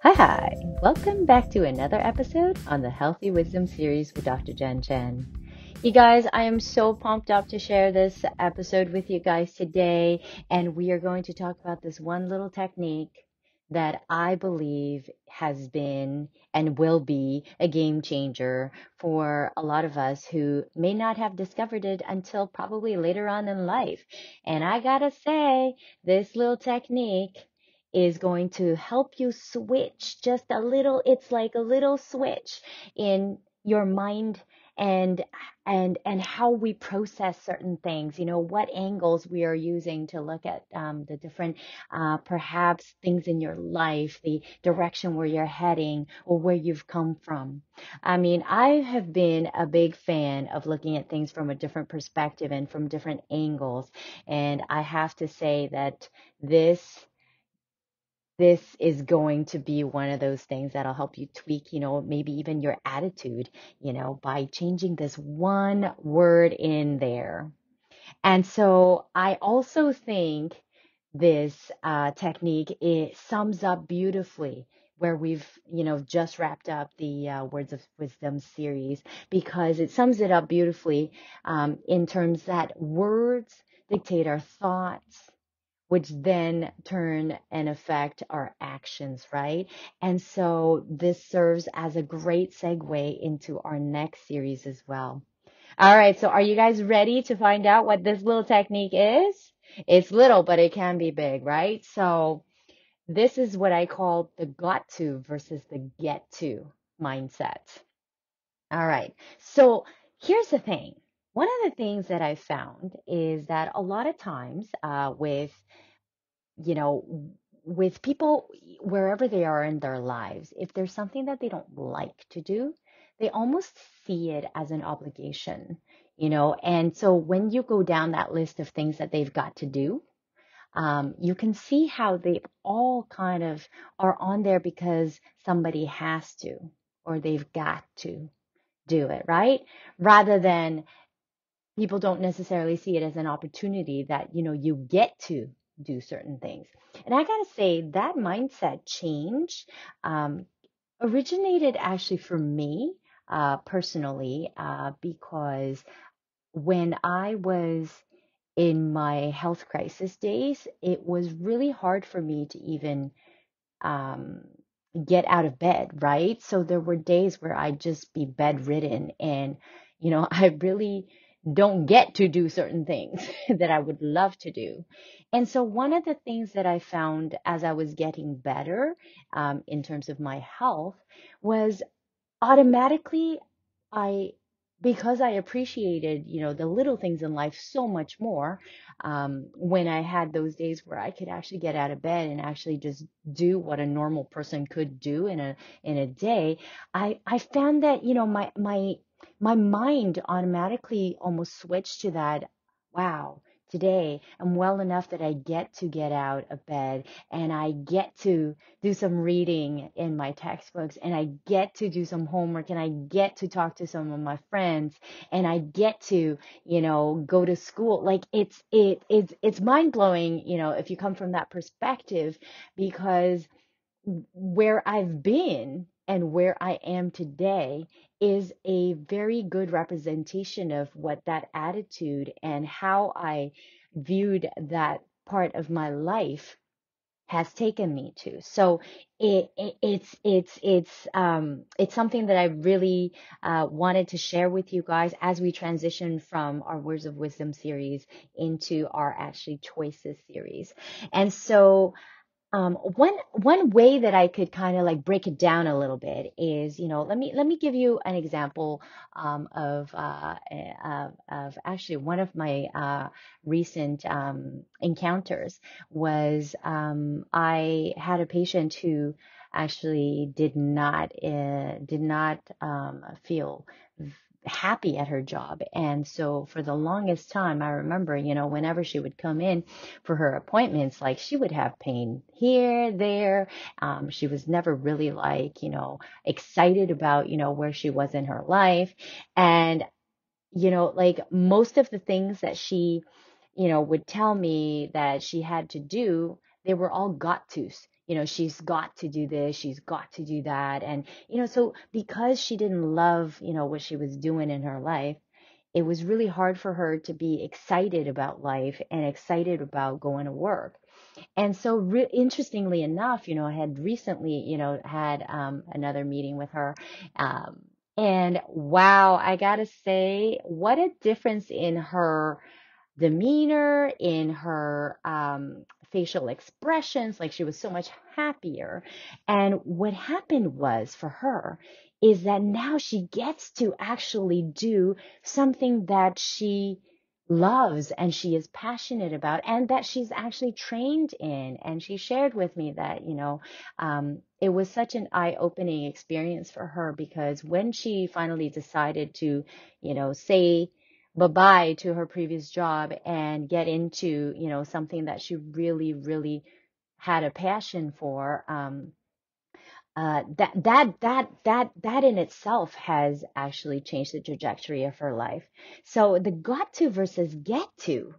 Hi, hi. Welcome back to another episode on the Healthy Wisdom series with Dr. Jen Chen. You guys, I am so pumped up to share this episode with you guys today, and we are going to talk about this one little technique that I believe has been and will be a game changer for a lot of us who may not have discovered it until probably later on in life. And I gotta say, this little technique is going to help you switch just a little. It's like a little switch in your mind and and how we process certain things, what angles we are using to look at the different perhaps things in your life, the direction where you're heading or where you've come from. I mean, I have been a big fan of looking at things from a different perspective and from different angles, and I have to say that this this is going to be one of those things that'll help you tweak, maybe even your attitude, by changing this one word in there. And so I also think this technique, it sums up beautifully where we've, just wrapped up the Words of Wisdom series, because it sums it up beautifully in terms that words dictate our thoughts, which then turn and affect our actions, right? And so this serves as a great segue into our next series as well. All right, so are you guys ready to find out what this little technique is? It's little, but it can be big, right? So this is what I call the got to versus the get to mindset. All right, so here's the thing. One of the things that I found is that a lot of times you know, with people wherever they are in their lives, if there's something that they don't like to do, they almost see it as an obligation, And so when you go down that list of things that they've got to do, you can see how they all kind of are on there because somebody has to or they've got to do it, right? Rather than people don't necessarily see it as an opportunity that, you get to do certain things. And I gotta say, that mindset change um, originated actually for me personally, because when I was in my health crisis days, it was really hard for me to even um, get out of bed, right? So there were days where I'd just be bedridden and, I really don't get to do certain things that I would love to do. And so one of the things that I found as I was getting better in terms of my health was automatically I because I appreciated, the little things in life so much more, when I had those days where I could actually get out of bed and actually just do what a normal person could do in a day. I found that, my mind automatically almost switched to that. Wow, today I'm well enough that I get to get out of bed and I get to do some reading in my textbooks and I get to do some homework and I get to talk to some of my friends and I get to, go to school. Like it's mind blowing, if you come from that perspective, because where I've been and where I am today is a very good representation of what that attitude and how I viewed that part of my life has taken me to. So it's something that I really wanted to share with you guys as we transition from our Words of Wisdom series into our actually choices series. And so one way that I could kind of like break it down a little bit is, let me give you an example of actually one of my recent encounters was I had a patient who actually did not feel happy at her job. And so for the longest time, I remember, whenever she would come in for her appointments, like she would have pain here, there. She was never really like, excited about, where she was in her life. And, like most of the things that she, would tell me that she had to do, they were all got tos. she's got to do this, she's got to do that. And, so because she didn't love, what she was doing in her life, it was really hard for her to be excited about life and excited about going to work. And so, interestingly enough, I had recently, had another meeting with her. Um, and wow, I gotta say, what a difference in her demeanor, in her facial expressions. Like she was so much happier. And what happened was for her is that now she gets to actually do something that she loves and she is passionate about and that she's actually trained in. And she shared with me that, it was such an eye-opening experience for her because when she finally decided to, say bye-bye to her previous job and get into, something that she really, really had a passion for, that in itself has actually changed the trajectory of her life. So the got to versus get to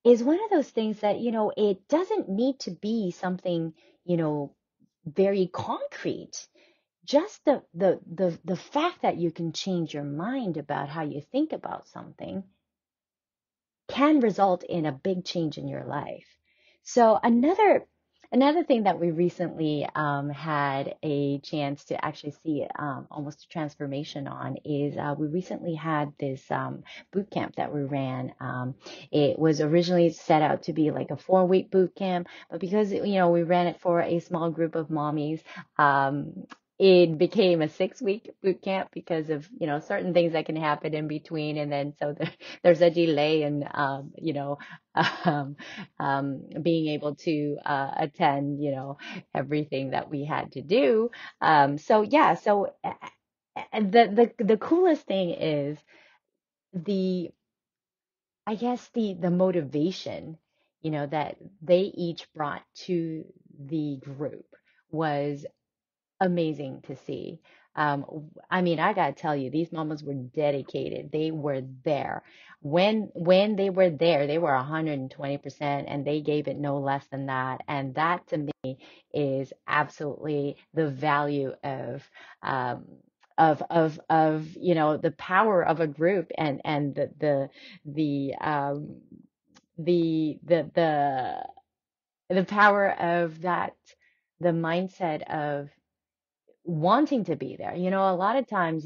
is one of those things that, it doesn't need to be something, very concrete. Just the fact that you can change your mind about how you think about something can result in a big change in your life. So another thing that we recently had a chance to actually see almost a transformation on is we recently had this boot camp that we ran. It was originally set out to be like a 4-week boot camp, but because we ran it for a small group of mommies, it became a 6-week boot camp because of certain things that can happen in between, and then so there's a delay in um, being able to attend everything that we had to do. So yeah, so the coolest thing is the I guess the motivation that they each brought to the group was amazing to see. I mean, I gotta tell you, these mamas were dedicated. They were there. When they were there, they were 120%, and they gave it no less than that. And that to me is absolutely the value um, of the power of a group and the the power of that, the mindset of wanting to be there. A lot of times,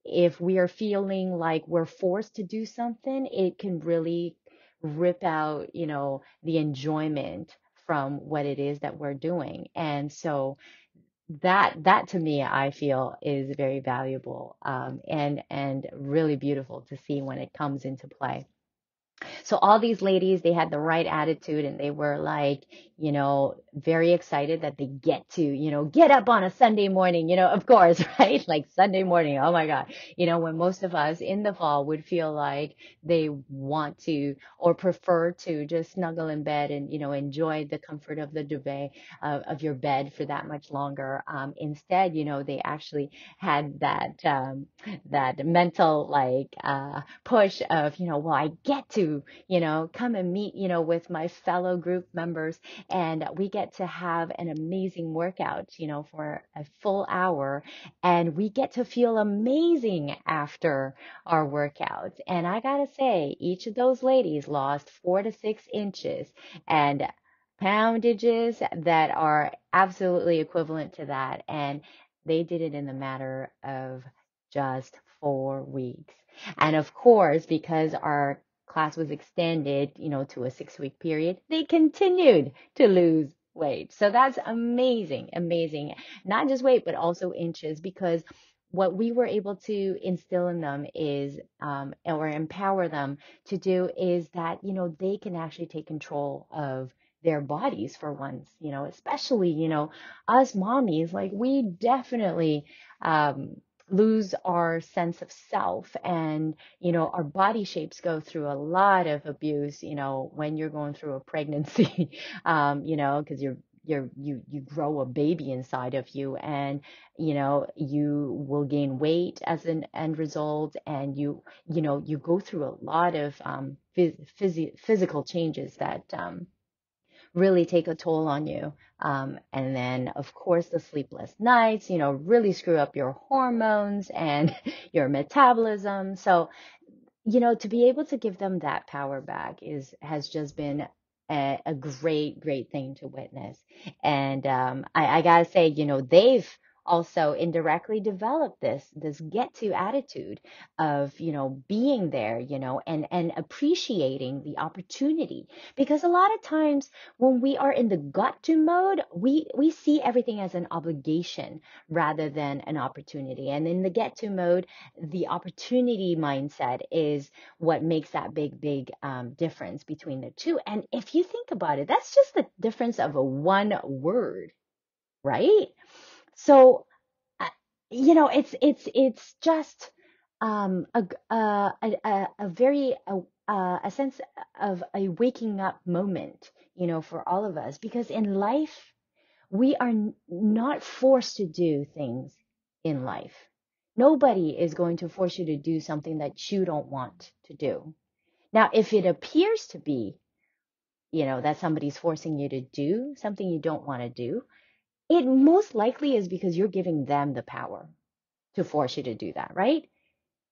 if we are feeling like we're forced to do something, it can really rip out, the enjoyment from what it is that we're doing. And so that to me, I feel is very valuable, and really beautiful to see when it comes into play. So all these ladies, they had the right attitude and they were like, very excited that they get to, get up on a Sunday morning, of course, right? Like Sunday morning. Oh my God. When most of us in the fall would feel like they want to or prefer to just snuggle in bed and, enjoy the comfort of the duvet of your bed for that much longer. Instead, they actually had that mental like push of, well, I get to, come and meet, with my fellow group members, and we get to have an amazing workout, for a full hour, and we get to feel amazing after our workouts. And I gotta say, each of those ladies lost 4 to 6 inches and poundages that are absolutely equivalent to that. And they did it in the matter of just 4 weeks. And of course, because our class was extended, to a 6-week period, they continued to lose weight. So that's amazing, amazing. Not just weight, but also inches, because what we were able to instill in them is, or empower them to do is that, they can actually take control of their bodies for once, especially, us mommies, like we definitely, lose our sense of self, and our body shapes go through a lot of abuse when you're going through a pregnancy, because you grow a baby inside of you, and you will gain weight as an end result, and you go through a lot of physical changes that really take a toll on you. And then, of course, the sleepless nights, really screw up your hormones and your metabolism. So, to be able to give them that power back has just been a great, great thing to witness. And I gotta say, they've also indirectly developed this get to attitude of, being there, and appreciating the opportunity. Because a lot of times when we are in the got to mode, we see everything as an obligation rather than an opportunity. And in the get to mode, the opportunity mindset is what makes that big, big difference between the two. And if you think about it, that's just the difference of a one word, right? So, uh, it's just a very a sense of a waking up moment, for all of us, because in life we are not forced to do things in life. Nobody is going to force you to do something that you don't want to do. Now, if it appears to be, that somebody's forcing you to do something you don't want to do, it most likely is because you're giving them the power to force you to do that, right?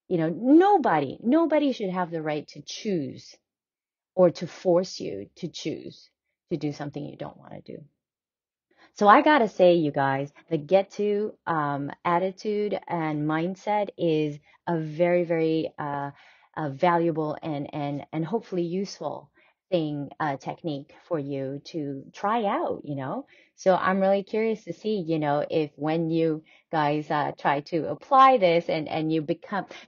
Nobody should have the right to choose or to force you to choose to do something you don't want to do. So I gotta say, you guys, the get to attitude and mindset is a very, very valuable and hopefully useful technique for you to try out, So I'm really curious to see, if when you guys try to apply this and you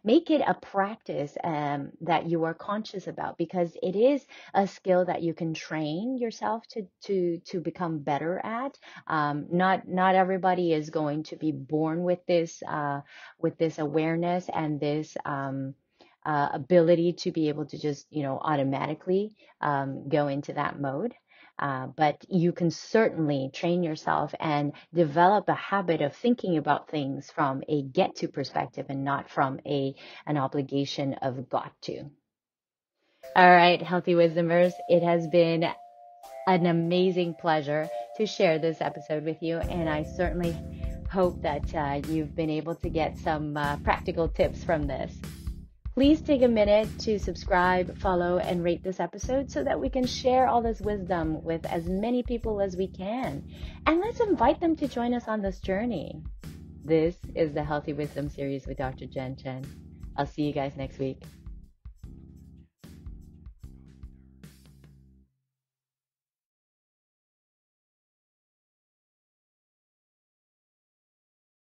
make it a practice that you are conscious about, because it is a skill that you can train yourself to become better at. Not everybody is going to be born with this awareness and this ability to be able to just automatically go into that mode. But you can certainly train yourself and develop a habit of thinking about things from a get to perspective and not from an obligation of got to. All right, Healthy Wisdomers, it has been an amazing pleasure to share this episode with you, and I certainly hope that you've been able to get some practical tips from this. Please take a minute to subscribe, follow, and rate this episode so that we can share all this wisdom with as many people as we can. And let's invite them to join us on this journey. This is the Healthy Wisdom series with Dr. Jen Chen. I'll see you guys next week.